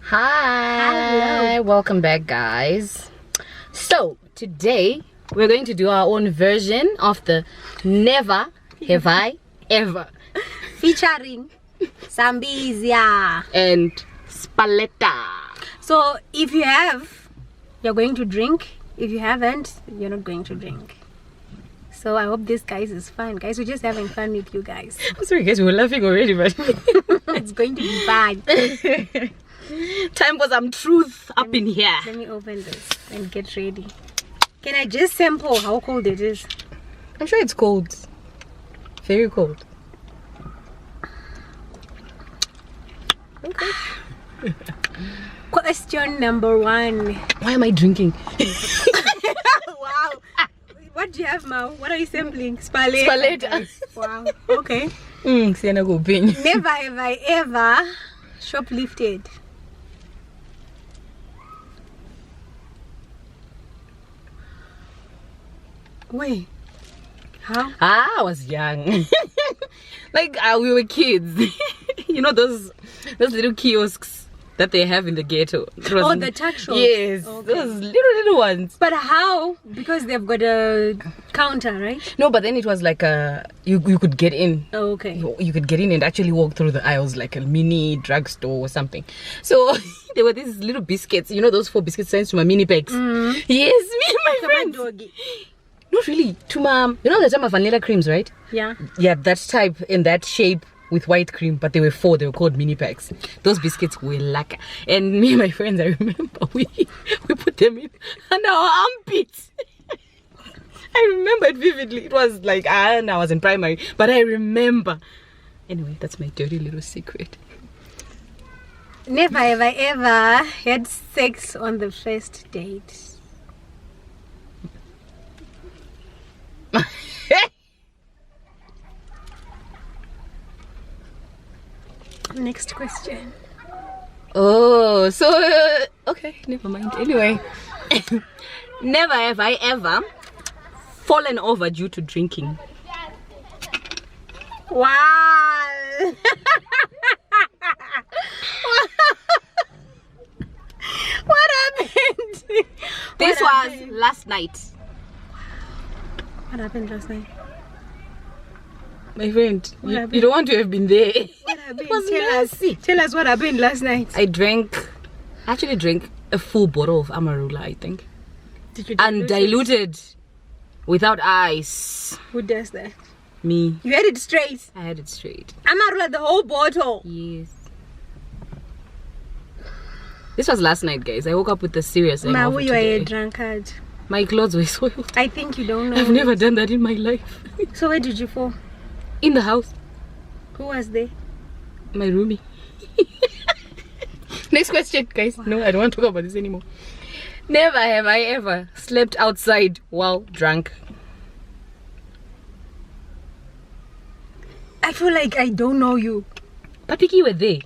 Hi. Hello. Welcome back, guys. So today we're going to do our own version of the Never Have I Ever Featuring Zambizia and Spaletta. So if you have, you're going to drink. If you haven't, you're not going to drink. So I hope this guys is fun. Guys, we're just having fun with you guys. I'm sorry guys, we were laughing already, but It's going to be bad. Time for some truth up in here. Let me open this and get ready. Can I just sample how cold it is? I'm sure it's cold. Very cold. Okay. Question number 1. Why am I drinking? Wow. What do you have, Mao? What are you sampling? Spaletta. Spaletta. Wow. Okay. Sienna go pin. Never have I ever shoplifted. Wait. How? I was young. Like we were kids. You know those little kiosks that they have in the ghetto. Oh, the tuck shops. Yes, Okay. those little ones. But how? Because they've got a counter, right? No, but then it was like you could get in. Oh, okay. You could get in and actually walk through the aisles like a mini drugstore or something. So there were these little biscuits. You know those 4 biscuits sent to my mini packs. Yes, me and my friends. Doggy. Not really. To mom. You know the time of vanilla creams, right? Yeah. Yeah, that type in that shape with white cream, but they were 4. They were called mini packs. Those biscuits were lacquer, and me and my friends, I remember we put them in under our armpits. I remember it vividly. It was like I was in primary, but I remember. Anyway, that's my dirty little secret. Never have I ever had sex on the first date. Next question. Oh, so okay, never mind. Anyway, never have I ever fallen over due to drinking. Wow. What happened? This was last night. What happened last night? My friend, you happened? don't want to have been there. What happened? It was messy. Tell us what happened last night. I actually drank a full bottle of Amarula, I think. Did you dilute it? Undiluted, without ice. Who does that? Me. You had it straight. I had it straight. Amarula, the whole bottle. Yes. This was last night, guys. I woke up with the serious hangover Mawu, you are a today. drunkard. My clothes were soiled. I think you don't know. I've never done that in my life. So where did you fall? In the house. Who was there? My roomie. Next question, guys. No, I don't want to talk about this anymore. Never have I ever slept outside while drunk. I feel like I don't know you. But Vicky, you were there.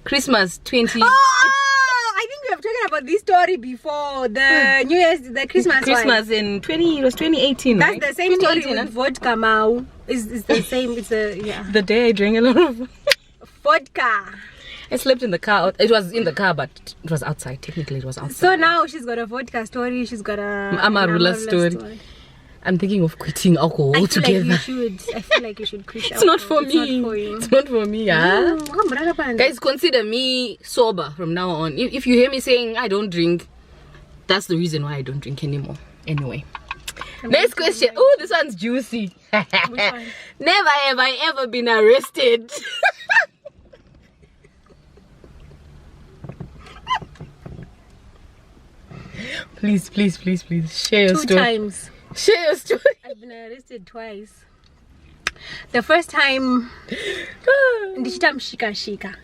Christmas 20. Oh, I think we have talked about this story before. The New Year's, the Christmas Christmas in 2018. That's right? the same story 2018, with vodka, Mau. It's the same. It's The day I drank a lot of. vodka. I slept in the car. It was in the car, but it was outside. Technically, it was outside. So now she's got a vodka story. She's got a Amarula story. I'm thinking of quitting alcohol altogether. I feel like you should quit. It's not for me. Not for you. It's not for me, yeah. Guys, Guys, consider me sober from now on. If you hear me saying I don't drink, that's the reason why I don't drink anymore. Anyway, next question. Oh, this one's juicy. Which one? Never have I ever been arrested. Please, share your 2 story. times. Share your story. I've been arrested twice. The first time, ndichita mshika.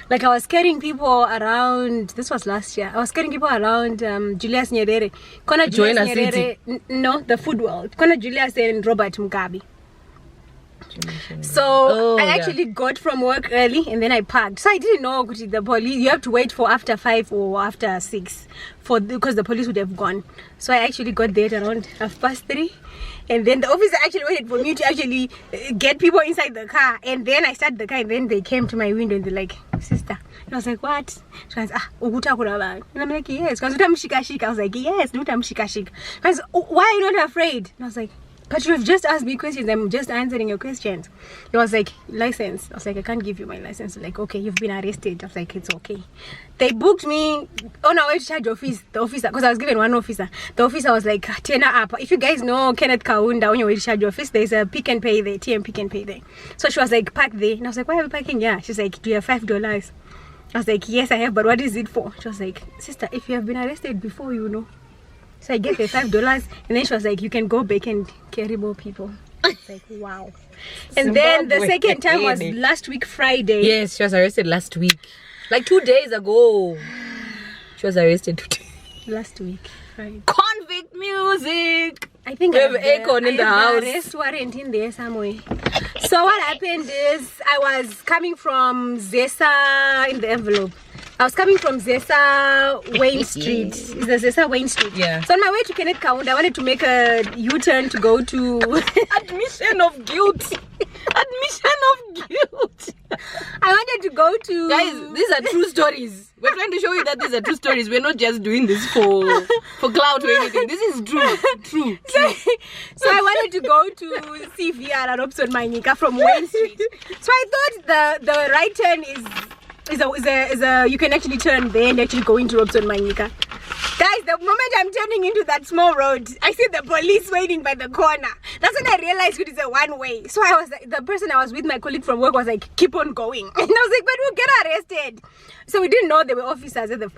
Like I was carrying people around. This was last year. I was carrying people around Julius Nyerere. Kona Julius Join a Nyerere. No, the food world. Kona Julius and Robert Mugabe. So I actually got from work early and then I parked. So I didn't know the police. You have to wait for after 5 or after 6 because the police would have gone. So I actually got there at around 3:30, And then the officer actually waited for me to actually get people inside the car. And then I started the car, and then they came to my window and they're like, sister. And I was like, what? She was and I'm like, yes. I was like, yes, why are you not afraid? And I was like, but you have just asked me questions. I'm just answering your questions. He was like, license. I was like, I can't give you my license. Like, okay, you've been arrested. I was like, it's okay. They booked me on our way to charge office. The officer, because I was given one officer. The officer was like, Tena up. If you guys know Kenneth Kaunda on your way to charge office, there's a pick and pay there, TM pick and pay there. So she was like, park there. And I was like, why are we parking? Yeah. She's like, do you have $5? I was like, yes, I have, but what is it for? She was like, sister, if you have been arrested before, you know. So I gave her $5, and then she was like, you can go back and carry more people. I was like, wow. And then the second time was last week Friday. Yes, she was arrested last week. Like 2 days ago. She was arrested today. Last week Friday. Convict music. I think we have Akon in the house. Arrest warrant in there somewhere. So what happened is I was coming from Zesa in the envelope. I was coming from Zesa Wayne Street. It's the Zesa Wayne Street. Yeah. So on my way to Kenneth Kaunda, I wanted to make a U-turn to go to admission of guilt. Admission of guilt. I wanted to go to. Guys, these are true stories. We're trying to show you that these are true stories. We're not just doing this for clout or anything. This is true. So I wanted to go to CVR at Robson Manyika from Wayne Street. So I thought the right turn is a you can actually turn there and actually go into Robson Manyika. Guys, the moment I'm turning into that small road, I see the police waiting by the corner. That's when I realized it is a one-way. So I was the person I was with, my colleague from work, was like, keep on going. And I was like, but we'll get arrested. So we didn't know there were officers at the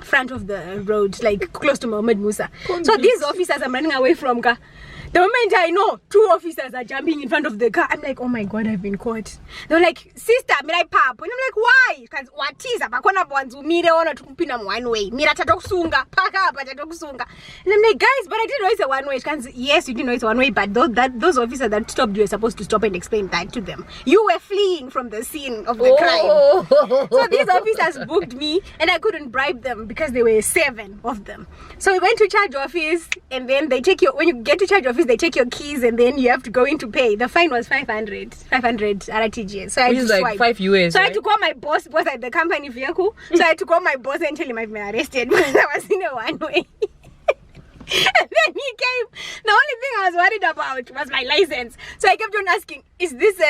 front of the road, like close to Mohammed Musa. So these officers I'm running away from. The moment I know 2 officers are jumping in front of the car, I'm like, oh my god, I've been caught. They're like, sister, mirai pap. And I'm like, why? Because what is bakona bwanzu mire ona tukupina one way. Mira tatokusunga, paka apa tatokusunga. And I'm like, guys, but I didn't know it's a one way. Yes, you didn't know it's a one way, but those officers that stopped you were supposed to stop and explain that to them. You were fleeing from the scene of the crime. So these officers booked me, and I couldn't bribe them because there were 7 of them. So we went to charge office, and then they take you, when you get to charge office, they take your keys, and then you have to go in to pay. The fine was 500 RTGS. So I had to like 5 US. So I had to call my boss at the company vehicle. So I had to call my boss and tell him I've been arrested because I was in a one-way. And then he came. The only thing I was worried about was my license. So I kept on asking, is this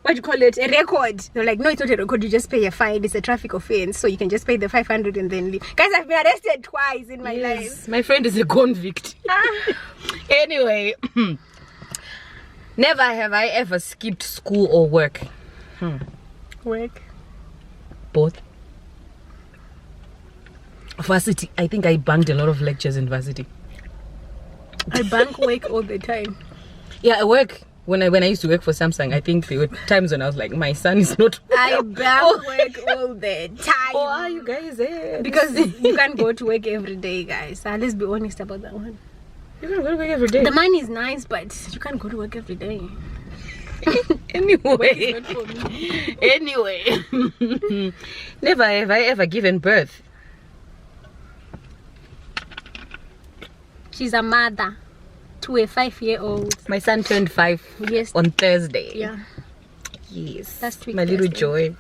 what do you call it, a record? They're like, no, it's not a record, you just pay a fine. It's a traffic offense, so you can just pay the 500 and then leave. Guys, I've been arrested twice in my life. My friend is a convict. Anyway, never have I ever skipped school or work. Work? Both. Varsity, I think I bunked a lot of lectures in varsity. I bunk work all the time. Yeah, I work. When I used to work for Samsung, I think there were times when I was like, my son is not well. I bunk work all the time. Oh, are you guys there? Because you can't go to work every day, guys. Let's be honest about that one. You can't go to work every day. The money is nice, but you can't go to work every day. Anyway. Not for me. Anyway. Never have I ever given birth. She's a mother to a 5-year-old. My son turned 5 on Thursday. Yeah. Yes. Last week. My little joy.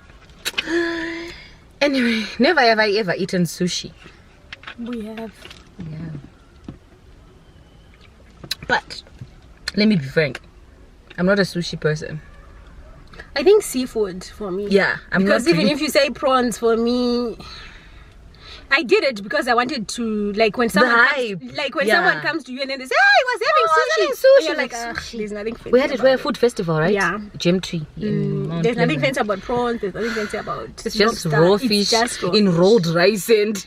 Anyway, never have I ever eaten sushi. We have. Yeah. But let me be frank. I'm not a sushi person. I think seafood for me. Yeah. Because even if you say prawns for me, I did it because I wanted to, like, when someone someone comes to you and then they say, "Hey, I was having sushi." And you're like, there's nothing fancy. We had it for a food festival, right? Yeah. Gem Tree. There's nothing fancy about prawns. There's nothing fancy about. It's just raw fish in rolled rice and.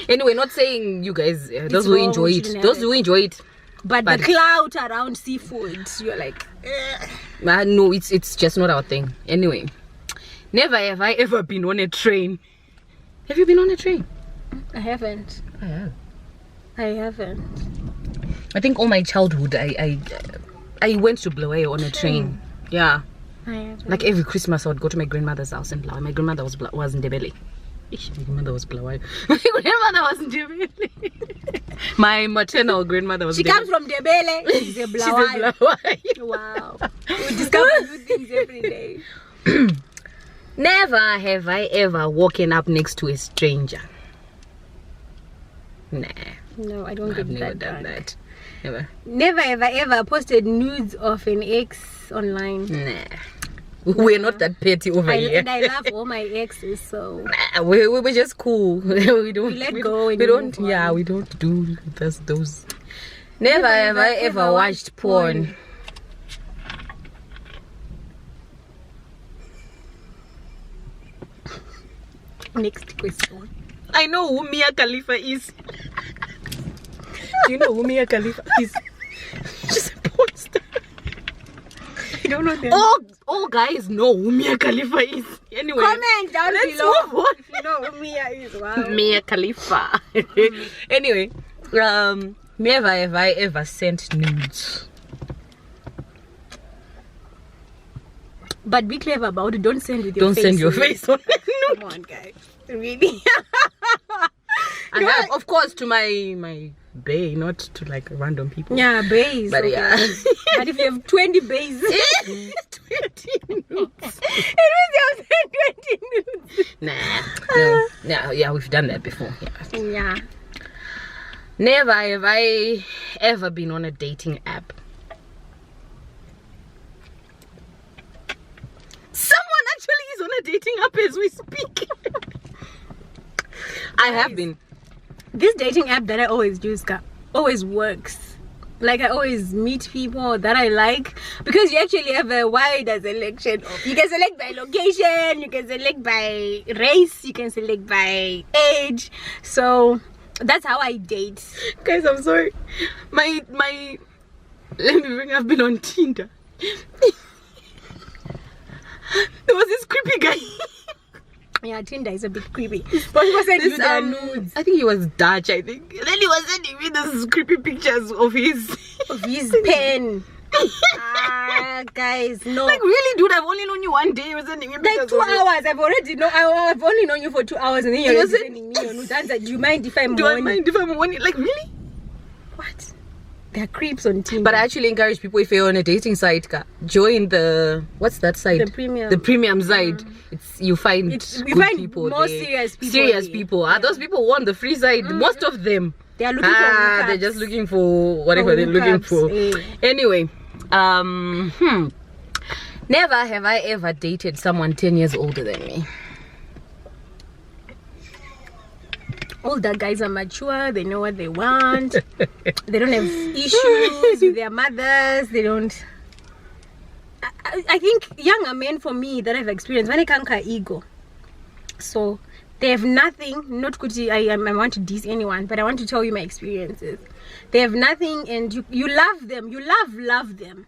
Anyway, not saying you guys, those who enjoy it, but the clout around seafood, you're like, no, it's just not our thing. Anyway, never have I ever been on a train. Have you been on a train? I haven't. I have. I haven't. I think all my childhood, I went to Blair on a train. Yeah. I haven't. Like every Christmas, I would go to my grandmother's house in Blair. My grandmother was in Ndebele. My grandmother was Blawayo. My grandmother was Ndebele. My maternal grandmother was She comes from Ndebele. She's a Blawayo. Wow. We discover new things every day. Never have I ever woken up next to a stranger. Nah. No, I don't I've get never that. done that. Never. Never ever posted nudes of an ex online. Nah. We're not that petty over here. And I love all my exes, so Nah, we're just cool. we don't. We let go and We don't. move on. Yeah, we don't do those. Never have I ever watched porn. Next question. I know who Mia Khalifa is. Do you know who Mia Khalifa is? She's a porn star. I don't know them. All guys know who Mia Khalifa is. Anyway, Comment down let's below move on. if you know who Mia is. Wow. Mia Khalifa. Anyway, never have I ever sent nudes. But be clever about it. Don't send with your Don't face. send your face on. Come on, guys. Really? I have, of course, to my bae, not to like random people. Yeah, bays. But okay. yeah. But if you have 20 bays, 20 nudes. it means you have sent 20 nudes. No, yeah, we've done that before. Yeah. Yeah. Never have I ever been on a dating app. Someone actually is on a dating app as we speak. I have been. This dating app that I always use always works. Like I always meet people that I like because you actually have a wider selection of, you can select by location, you can select by race, you can select by age. So that's how I date. Guys, I'm sorry. My let me bring, I've been on Tinder. There was this creepy guy. Yeah, Tinder is a bit creepy. But he was sending you their nudes I think he was Dutch, I think. And then he was sending me these creepy pictures of his of his pen. Guys, no. Like, really, dude, I've only known you one day. You were sending me pictures Like 2 of it. hours. I've only known you for 2 hours and then you're Was it? sending me your nudes. Answer, do you mind if I'm Do I warning? mind if I'm warning? Like, really? What? They're creeps on Tinder. But I actually encourage people, if you're on a dating site, join the, what's that site? The premium site. It's, you find we good find people more there. serious people Serious there. people. Those people want the free side. Most of them. They are looking for hookups. They're just looking for whatever they're looking for. Anyway, never have I ever dated someone 10 years older than me. Older guys are mature, they know what they want. They don't have issues with their mothers. They don't. I think younger men, for me, that I've experienced, when they can't carry ego, so they have nothing. Not good. I want to diss anyone, but I want to tell you my experiences. They have nothing, and you love them. You love them,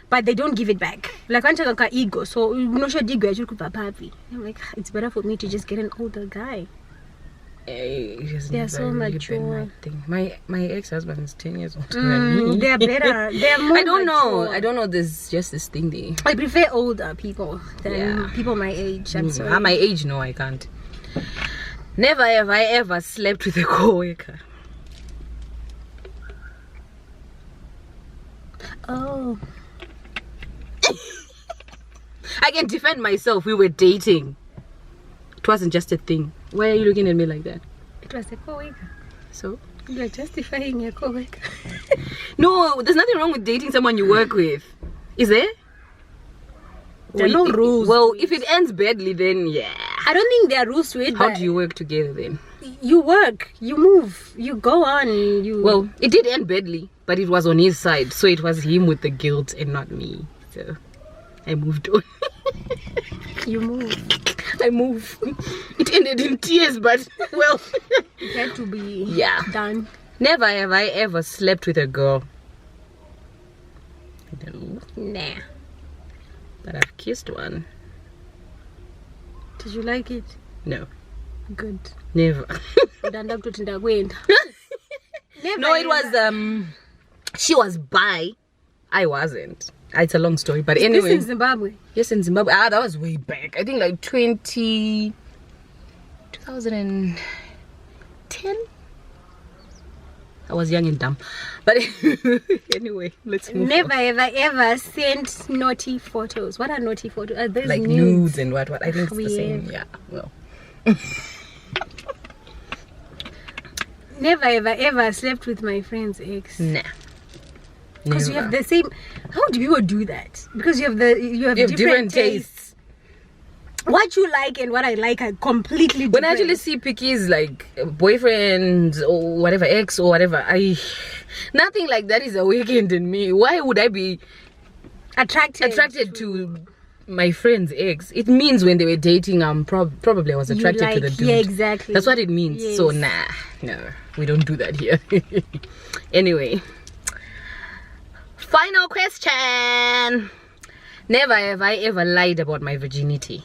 but they don't give it back. Like when I carry ego, so I'm like, it's better for me to just get an older guy. They are so mature. My ex-husband is 10 years older than me. They're better. They're more I don't know. mature. I don't know. There's just this thing there. I prefer older people than people my age. I'm sorry. At my age, no, I can't. Never have I ever slept with a co-worker. Oh. I can defend myself. We were dating. It wasn't just a thing. Why are you looking at me like that? It was a co-worker. So? You're justifying your co-worker. No, there's nothing wrong with dating someone you work with. Is there? There are no rules. Well, if it ends badly, then yeah. I don't think there are rules to it. How but do you work together then? You work, you move, you go on. Well, it did end badly, but it was on his side. So it was him with the guilt and not me. So I moved on. You move. I move. It ended in tears, but well. It had to be done. Never have I ever slept with a girl. No. Nah. But I've kissed one. Did you like it? No. Good. Never. Never. No, it was she was bi. I wasn't. It's a long story, but anyway. This in Zimbabwe? Yes, in Zimbabwe. That was way back. I think like 2009, 2010. I was young and dumb, but anyway, let's move Never on. ever sent naughty photos. What are naughty photos? Are those Like nudes? nudes and what? I think it's the same. Weird. Yeah. Well. Never ever slept with my friend's ex. Nah. Because you have the same. How do people do that? Because you have different tastes. What you like and what I like are completely different. When I actually see pickies like boyfriends or whatever, ex or whatever, nothing like that is awakened in me. Why would I be attracted to my friend's ex? It means when they were dating, probably I was attracted to the dude. Yeah, exactly. That's what it means. Yes. So no, we don't do that here. Anyway, final question. Never have I ever lied about my virginity.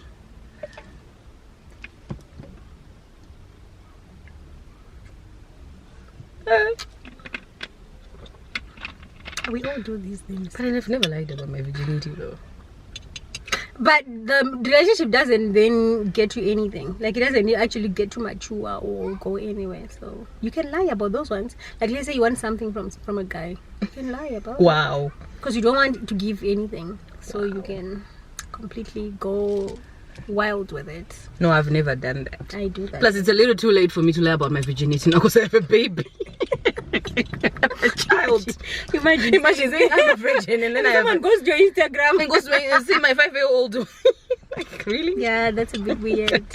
We all do these things. But I've never lied about my virginity though. But the relationship doesn't then get you anything. Like, it doesn't actually get to mature or go anywhere. So you can lie about those ones. Like, let's say you want something from a guy, you can lie about Wow. because you don't want to give anything, so you can completely go wild with it. No, I've never done that. I do that. Plus, it's a little too late for me to lie about my virginity now because I have a baby. A child. Imagine saying I'm a virgin and then someone goes to your Instagram and goes to see my 5-year-old. Like, really? Yeah, that's a bit weird.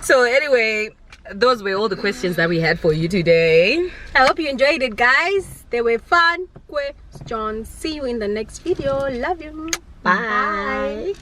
So anyway, those were all the questions that we had for you today. I hope you enjoyed it, guys. They were fun questions. See you in the next video. Love you. Bye.